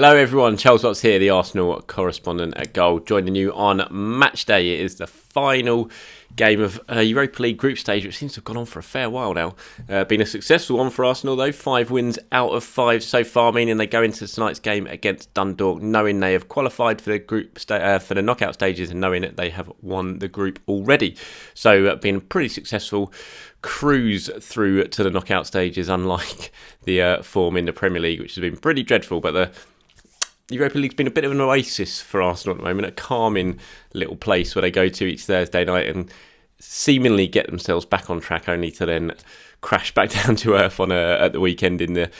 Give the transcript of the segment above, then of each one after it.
Hello everyone, Charles Watts here, the Arsenal correspondent at Goal, joining you on match day. It is the final game of Europa League group stage, which seems to have gone on for a fair while now. Been a successful one for Arsenal though, 5 wins out of 5 so far, meaning they go into tonight's game against Dundalk knowing they have qualified for the for the knockout stages and knowing that they have won the group already. So been a pretty successful cruise through to the knockout stages, unlike the form in the Premier League, which has been pretty dreadful. But the Europa League's been a bit of an oasis for Arsenal at the moment, a calming little place where they go to each Thursday night and seemingly get themselves back on track, only to then crash back down to earth at the weekend in the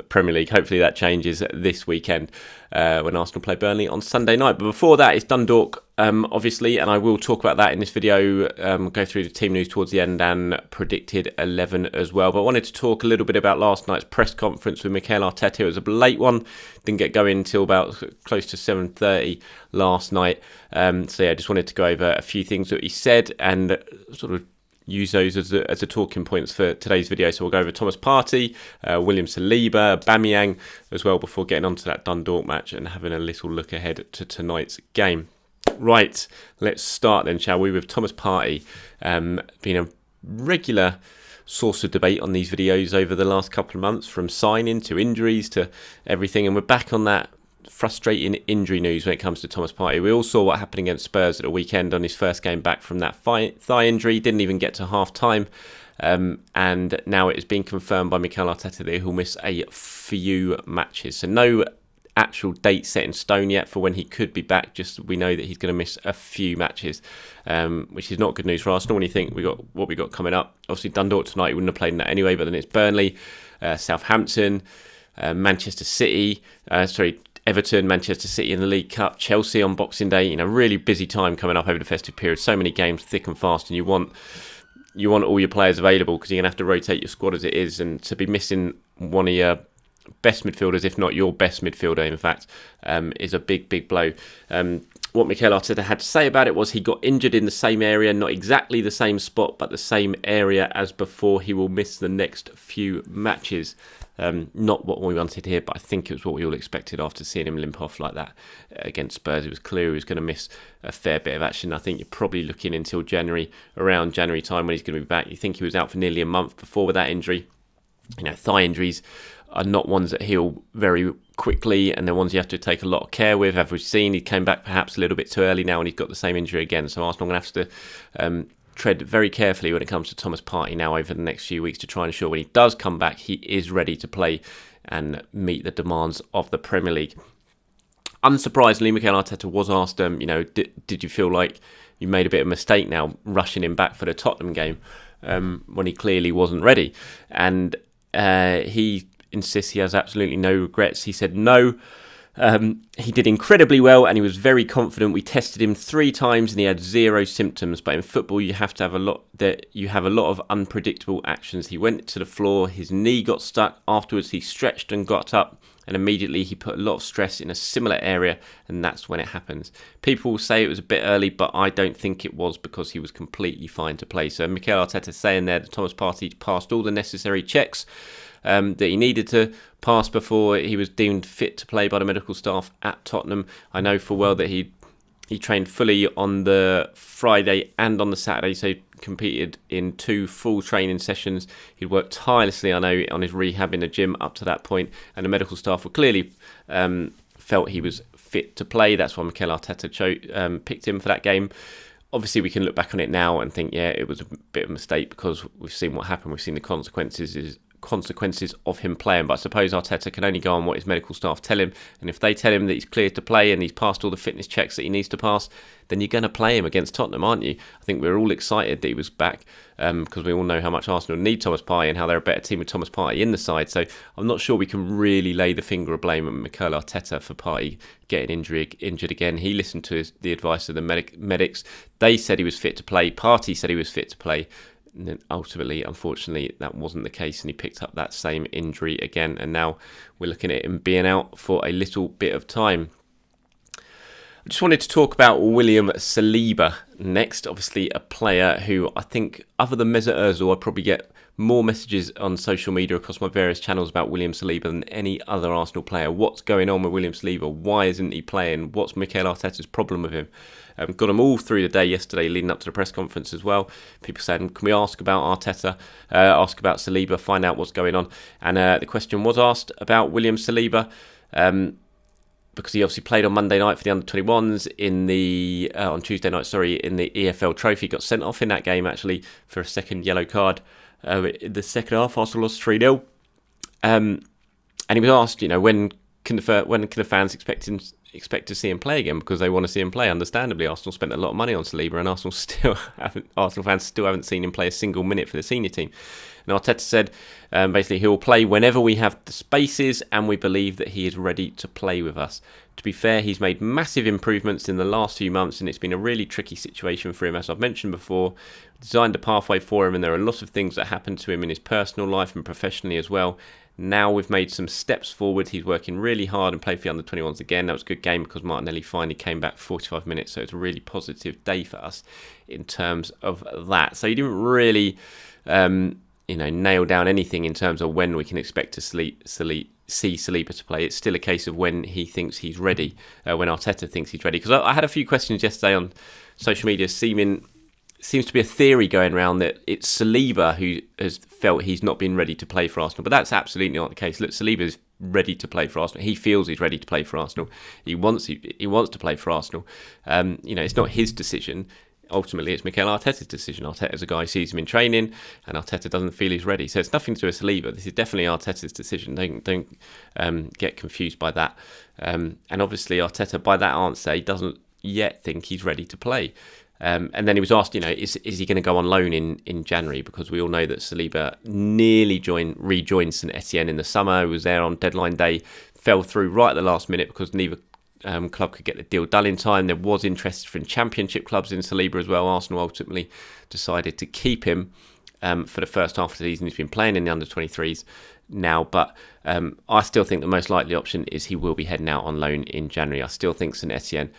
Premier League. Hopefully that changes this weekend when Arsenal play Burnley on Sunday night. But before that, it's Dundalk, obviously, and I will talk about that in this video, go through the team news towards the end and predicted 11 as well. But I wanted to talk a little bit about last night's press conference with Mikel Arteta. It was a late one, didn't get going until about close to 7:30 last night. So yeah, I just wanted to go over a few things that he said and sort of use those as a talking points for today's video. So we'll go over Thomas Partey, William Saliba, Aubameyang as well before getting on to that Dundalk match and having a little look ahead to tonight's game. Right, let's start then, shall we, with Thomas Partey being a regular source of debate on these videos over the last couple of months, from signing to injuries to everything, and we're back on that frustrating injury news when it comes to Thomas Partey. We all saw what happened against Spurs at the weekend on his first game back from that thigh injury. Didn't even get to half time, and now it has been confirmed by Mikel Arteta that he'll miss a few matches. So no actual date set in stone yet for when he could be back, just we know that he's going to miss a few matches, which is not good news for Arsenal when you think we got coming up. Obviously Dundalk tonight, he wouldn't have played in that anyway, but then it's Burnley, Southampton, Manchester City, Everton, Manchester City in the League Cup, Chelsea on Boxing Day. Really busy time coming up over the festive period. So many games thick and fast, and you want all your players available because you're going to have to rotate your squad as it is, and to be missing one of your best midfielders, if not your best midfielder, in fact, is a big blow. What Mikel Arteta had to say about it was he got injured in the same area, not exactly the same spot, but the same area as before. He will miss the next few matches. Not what we wanted here, but I think it was what we all expected after seeing him limp off like that against Spurs. It was clear he was going to miss a fair bit of action. I think you're probably looking until around January time when he's going to be back. You think he was out for nearly a month before with that injury. Thigh injuries are not ones that heal very quickly, and they're ones you have to take a lot of care with. As we've seen, he came back perhaps a little bit too early now, and he's got the same injury again. So Arsenal are going to have to tread very carefully when it comes to Thomas Partey now over the next few weeks to try and ensure when he does come back, he is ready to play and meet the demands of the Premier League. Unsurprisingly, Mikel Arteta was asked, did you feel like you made a bit of a mistake now rushing him back for the Tottenham game when he clearly wasn't ready? And he insists he has absolutely no regrets. He said no. He did incredibly well and he was very confident. We tested him 3 times and he had 0 symptoms. But in football, you have a lot of unpredictable actions. He went to the floor, his knee got stuck. Afterwards, he stretched and got up, and immediately he put a lot of stress in a similar area, and that's when it happens. People will say it was a bit early, but I don't think it was, because he was completely fine to play. So Mikel Arteta saying there that Thomas Partey passed all the necessary checks that he needed to pass before he was deemed fit to play by the medical staff at Tottenham. I know full well that he trained fully on the Friday and on the Saturday, so he competed in 2 full training sessions. He'd worked tirelessly, I know, on his rehab in the gym up to that point, and the medical staff were clearly felt he was fit to play. That's why Mikel Arteta picked him for that game. Obviously, we can look back on it now and think, yeah, it was a bit of a mistake because we've seen what happened. We've seen the consequences of him playing, but I suppose Arteta can only go on what his medical staff tell him, and if they tell him that he's cleared to play and he's passed all the fitness checks that he needs to pass, then you're going to play him against Tottenham, aren't you? I think we're all excited that he was back because we all know how much Arsenal need Thomas Partey and how they're a better team with Thomas Partey in the side. So I'm not sure we can really lay the finger of blame on Mikel Arteta for Partey getting injured again. He listened to the advice of the medics. They said he was fit to play. Partey said he was fit to play. And then ultimately, unfortunately, that wasn't the case, and he picked up that same injury again, and now we're looking at him being out for a little bit of time. I just wanted to talk about William Saliba next. Obviously, a player who I think, other than Mesut Ozil, I probably get more messages on social media across my various channels about William Saliba than any other Arsenal player. What's going on with William Saliba? Why isn't he playing? What's Mikel Arteta's problem with him? Got them all through the day yesterday leading up to the press conference as well. People saying, can we ask about Arteta, ask about Saliba, find out what's going on? And the question was asked about William Saliba because he obviously played on Monday night for the under-21s on Tuesday night, in the EFL Trophy. Got sent off in that game actually for a second yellow card. In the second half, Arsenal lost 3-0. And he was asked, when can the fans expect to see him play again, because they want to see him play. Understandably, Arsenal spent a lot of money on Saliba, and Arsenal fans still haven't seen him play a single minute for the senior team. And Arteta said, basically, he will play whenever we have the spaces, and we believe that he is ready to play with us. To be fair, he's made massive improvements in the last few months, and it's been a really tricky situation for him, as I've mentioned before. Designed a pathway for him, and there are a lot of things that happened to him in his personal life and professionally as well. Now we've made some steps forward. He's working really hard and played for the under-21s again. That was a good game because Martinelli finally came back for 45 minutes. So it's a really positive day for us in terms of that. So he didn't really, nail down anything in terms of when we can expect to see Saliba to play. It's still a case of when he thinks he's ready, when Arteta thinks he's ready. Because I had a few questions yesterday on social media seems to be a theory going around that it's Saliba who has felt he's not been ready to play for Arsenal. But that's absolutely not the case. Look, Saliba is ready to play for Arsenal. He feels he's ready to play for Arsenal. He wants to play for Arsenal. It's not his decision. Ultimately, it's Mikel Arteta's decision. Arteta's a guy who sees him in training, and Arteta doesn't feel he's ready. So it's nothing to do with Saliba. This is definitely Arteta's decision. Don't get confused by that. And obviously, Arteta, by that answer, he doesn't yet think he's ready to play. And then he was asked, is he going to go on loan in January? Because we all know that Saliba nearly rejoined St Etienne in the summer. He was there on deadline day, fell through right at the last minute because neither club could get the deal done in time. There was interest from championship clubs in Saliba as well. Arsenal ultimately decided to keep him for the first half of the season. He's been playing in the under-23s now, but I still think the most likely option is he will be heading out on loan in January. I still think St Etienne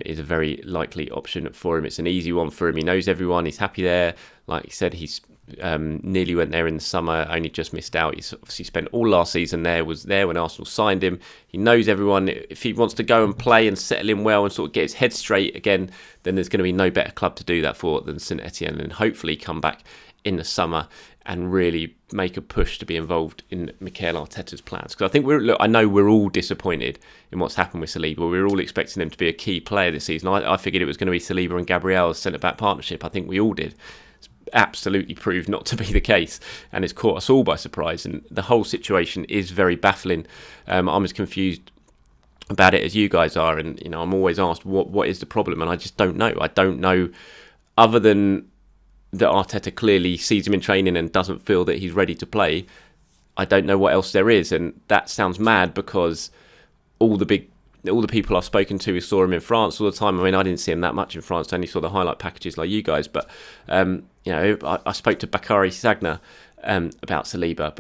is a very likely option for him. It's an easy one for him. He knows everyone. He's happy there. Like he said, he's nearly went there in the summer, only just missed out. He's obviously spent all last season there, was there when Arsenal signed him. He knows everyone. If he wants to go and play and settle in well and sort of get his head straight again, then there's going to be no better club to do that for than St Etienne, and hopefully come back in the summer and really make a push to be involved in Mikel Arteta's plans. Because I think I know we're all disappointed in what's happened with Saliba. We're all expecting him to be a key player this season. I figured it was going to be Saliba and Gabriel's centre-back partnership. I think we all did. It's absolutely proved not to be the case, and it's caught us all by surprise. And the whole situation is very baffling. I'm as confused about it as you guys are, and I'm always asked what is the problem, and I just don't know. I don't know, other than that Arteta clearly sees him in training and doesn't feel that he's ready to play. I don't know what else there is, and that sounds mad because all the people I've spoken to who saw him in France all the time. I mean, I didn't see him that much in France. I only saw the highlight packages like you guys. But I spoke to Bakary Sagna about Saliba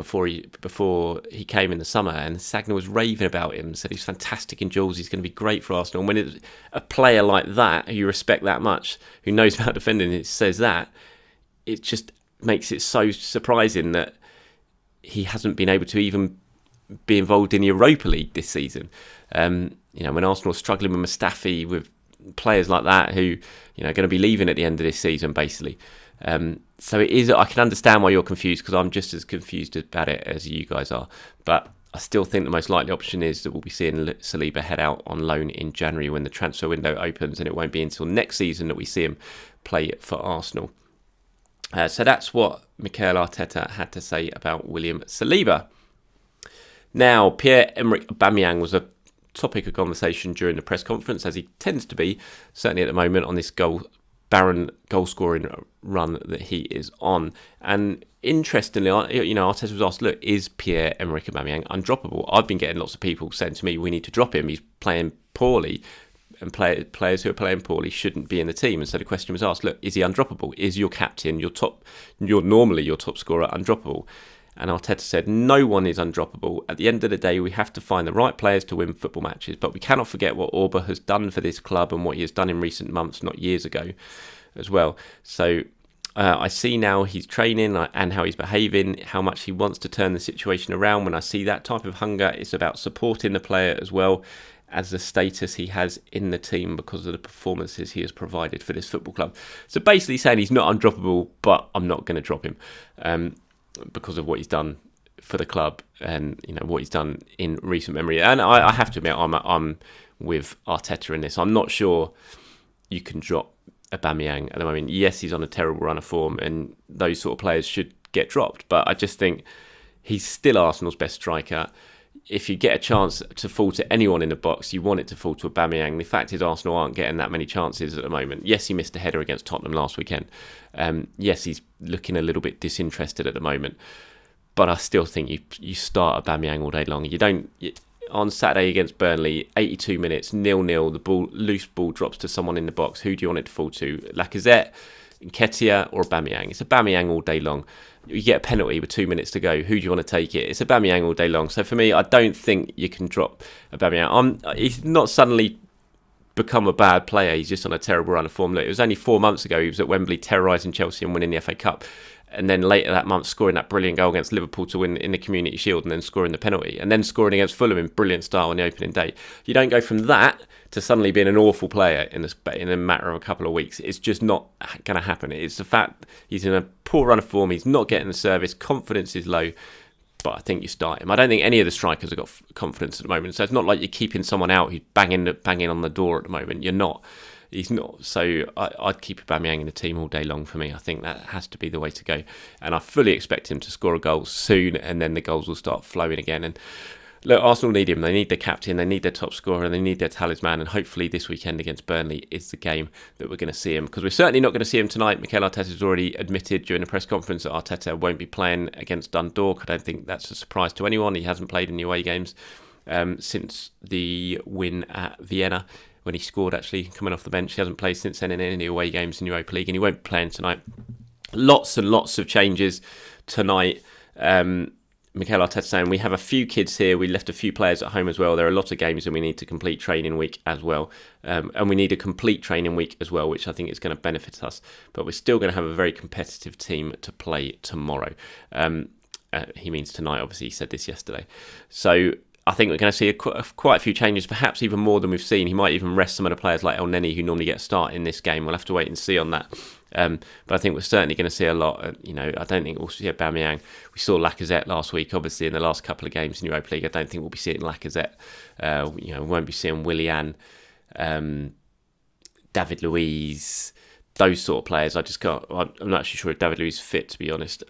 before he came in the summer, and Sagna was raving about him. Said he's fantastic in duels. He's going to be great for Arsenal. And when it's a player like that who you respect that much, who knows about defending, it says that, it just makes it so surprising that he hasn't been able to even be involved in the Europa League this season. When Arsenal are struggling with Mustafi, with players like that who are going to be leaving at the end of this season, basically. So it is. I can understand why you're confused, because I'm just as confused about it as you guys are. But I still think the most likely option is that we'll be seeing Saliba head out on loan in January when the transfer window opens, and it won't be until next season that we see him play for Arsenal. So that's what Mikel Arteta had to say about William Saliba. Now, Pierre-Emerick Aubameyang was a topic of conversation during the press conference, as he tends to be, certainly at the moment, on this barren goal-scoring run that he is on. And interestingly, Arteta was asked, look, is Pierre-Emerick Aubameyang undroppable? I've been getting lots of people saying to me, we need to drop him. He's playing poorly, and players who are playing poorly shouldn't be in the team. And so the question was asked, look, is he undroppable? Is your captain, normally your top scorer, undroppable? And Arteta said, no one is undroppable. At the end of the day, we have to find the right players to win football matches. But we cannot forget what Auba has done for this club and what he has done in recent months, not years ago, as well. So I see now he's training and how he's behaving, how much he wants to turn the situation around. When I see that type of hunger, it's about supporting the player as well as the status he has in the team because of the performances he has provided for this football club. So basically saying he's not undroppable, but I'm not going to drop him because of what he's done for the club and what he's done in recent memory. And I have to admit, I'm with Arteta in this. I'm not sure you can drop Aubameyang at the moment. Yes, he's on a terrible run of form, and those sort of players should get dropped. But I just think he's still Arsenal's best striker. If you get a chance to fall to anyone in the box, you want it to fall to Aubameyang. The fact is Arsenal aren't getting that many chances at the moment. Yes, he missed a header against Tottenham last weekend. Yes, he's looking a little bit disinterested at the moment. But I still think you start Aubameyang all day long. On Saturday against Burnley, 82 minutes, 0-0, loose ball drops to someone in the box. Who do you want it to fall to? Lacazette, Nketiah or Aubameyang? It's Aubameyang all day long. You get a penalty with 2 minutes to go. Who do you want to take it? It's Aubameyang all day long. So for me, I don't think you can drop Aubameyang. He's not suddenly become a bad player. He's just on a terrible run of form. Look, it was only 4 months ago he was at Wembley terrorising Chelsea and winning the FA Cup. And then later that month scoring that brilliant goal against Liverpool to win in the Community Shield and then scoring the penalty. And then scoring against Fulham in brilliant style on the opening day. You don't go from that to suddenly being an awful player in a matter of a couple of weeks. It's just not going to happen. It's the fact he's in a poor run of form. He's not getting the service. Confidence is low. But I think you start him. I don't think any of the strikers have got confidence at the moment. So it's not like you're keeping someone out who's banging on the door at the moment. You're not. He's not. So I'd keep Aubameyang in the team all day long for me. I think that has to be the way to go. And I fully expect him to score a goal soon, and then the goals will start flowing again. And look, Arsenal need him. They need their captain, they need their top scorer, and they need their talisman. And hopefully this weekend against Burnley is the game that we're going to see him. Because we're certainly not going to see him tonight. Mikel Arteta has already admitted during the press conference that Arteta won't be playing against Dundalk. I don't think that's a surprise to anyone. He hasn't played in the away games since the win at Vienna, when he scored, actually, coming off the bench. He hasn't played since then in any away games in Europa League, and he won't be playing tonight. Lots and lots of changes tonight. Mikel Arteta saying, we have a few kids here. We left a few players at home as well. There are a lot of games and we need to complete training week as well. And we need a complete training week as well, which I think is going to benefit us. But we're still going to have a very competitive team to play tomorrow. He means tonight, obviously. He said this yesterday. So I think we're going to see quite a few changes, perhaps even more than we've seen. He might even rest some of the players like El Neni, who normally get a start in this game. We'll have to wait and see on that. But I think we're certainly going to see a lot. I don't think we'll see Aubameyang. We saw Lacazette last week, obviously, in the last couple of games in Europa League. I don't think we'll be seeing Lacazette. We won't be seeing Willian, David Luiz, those sort of players. I'm not actually sure if David Luiz is fit, to be honest.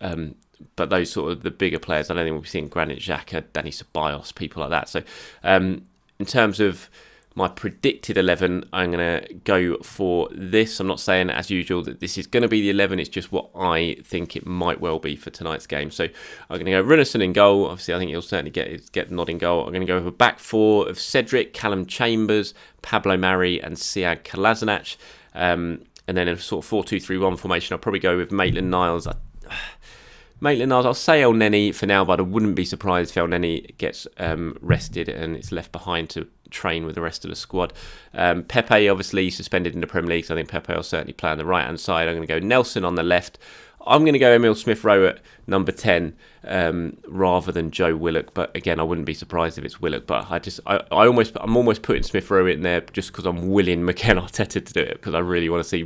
But those sort of the bigger players, I don't think we'll be seeing Granit Xhaka, Dani Ceballos, people like that. So in terms of my predicted 11, I'm going to go for this. I'm not saying, as usual, that this is going to be the 11. It's just what I think it might well be for tonight's game. So I'm going to go Runarsson in goal. Obviously, I think he'll certainly get the nod in goal. I'm going to go with a back four of Cedric, Callum Chambers, Pablo Mari and Sead Kolasinac. And then in a sort of 4-2-3-1 formation, I'll probably go with Maitland-Niles. I'll say El Neni for now, but I wouldn't be surprised if El Neni gets rested and it's left behind to train with the rest of the squad. Pepe, obviously, suspended in the Premier League, so I think Pepe will certainly play on the right-hand side. I'm going to go Nelson on the left. I'm going to go Emile Smith-Rowe at number 10 rather than Joe Willock, but again, I wouldn't be surprised if it's Willock. But I'm almost putting Smith-Rowe in there just because I'm willing Mikel Arteta to do it, because I really want to see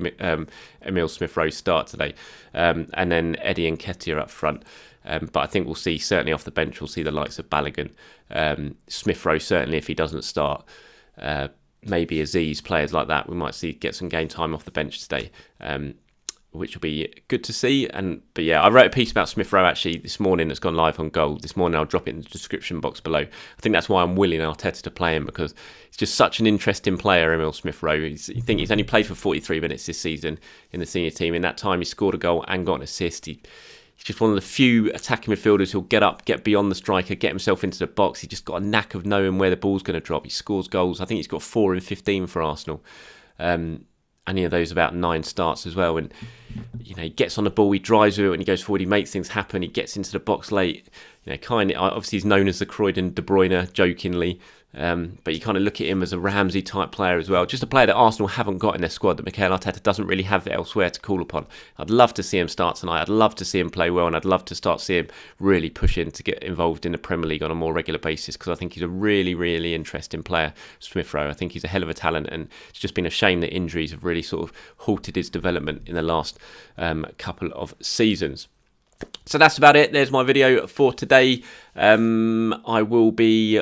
Emile Smith-Rowe start today, and then Eddie Nketiah up front. But I think we'll see, certainly off the bench, we'll see the likes of Balogun, Smith-Rowe certainly if he doesn't start. Maybe Aziz, players like that, we might get some game time off the bench today. Which will be good to see. But yeah, I wrote a piece about Smith-Rowe actually this morning that's gone live on Gold this morning. I'll drop it in the description box below. I think that's why I'm willing Arteta to play him, because he's just such an interesting player, Emile Smith-Rowe. You think he's only played for 43 minutes this season in the senior team. In that time, he scored a goal and got an assist. He's just one of the few attacking midfielders who'll get up, get beyond the striker, get himself into the box. He's just got a knack of knowing where the ball's going to drop. He scores goals. I think he's got 4 in 15 for Arsenal. Any of those about 9 starts as well. And he gets on the ball, he drives with it, and he goes forward, he makes things happen, he gets into the box late. Obviously he's known as the Croydon De Bruyne, jokingly. But you kind of look at him as a Ramsey type player as well. Just a player that Arsenal haven't got in their squad, that Mikel Arteta doesn't really have elsewhere to call upon. I'd love to see him start tonight. I'd love to see him play well, and I'd love to start see him really push in to get involved in the Premier League on a more regular basis, because I think he's a really, really interesting player, Smith Rowe. I think he's a hell of a talent, and it's just been a shame that injuries have really sort of halted his development in the last couple of seasons. So that's about it. There's my video for today. I will be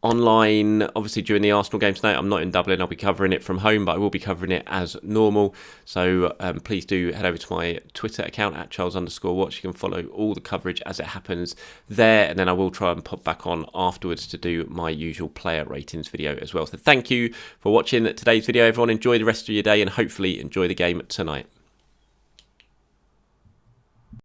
online, obviously, during the Arsenal game tonight. I'm not in Dublin. I'll be covering it from home, but I will be covering it as normal. So please do head over to my Twitter account at Charles_Watch. You can follow all the coverage as it happens there, and then I will try and pop back on afterwards to do my usual player ratings video as well. So thank you for watching today's video, everyone. Enjoy the rest of your day, and hopefully enjoy the game tonight.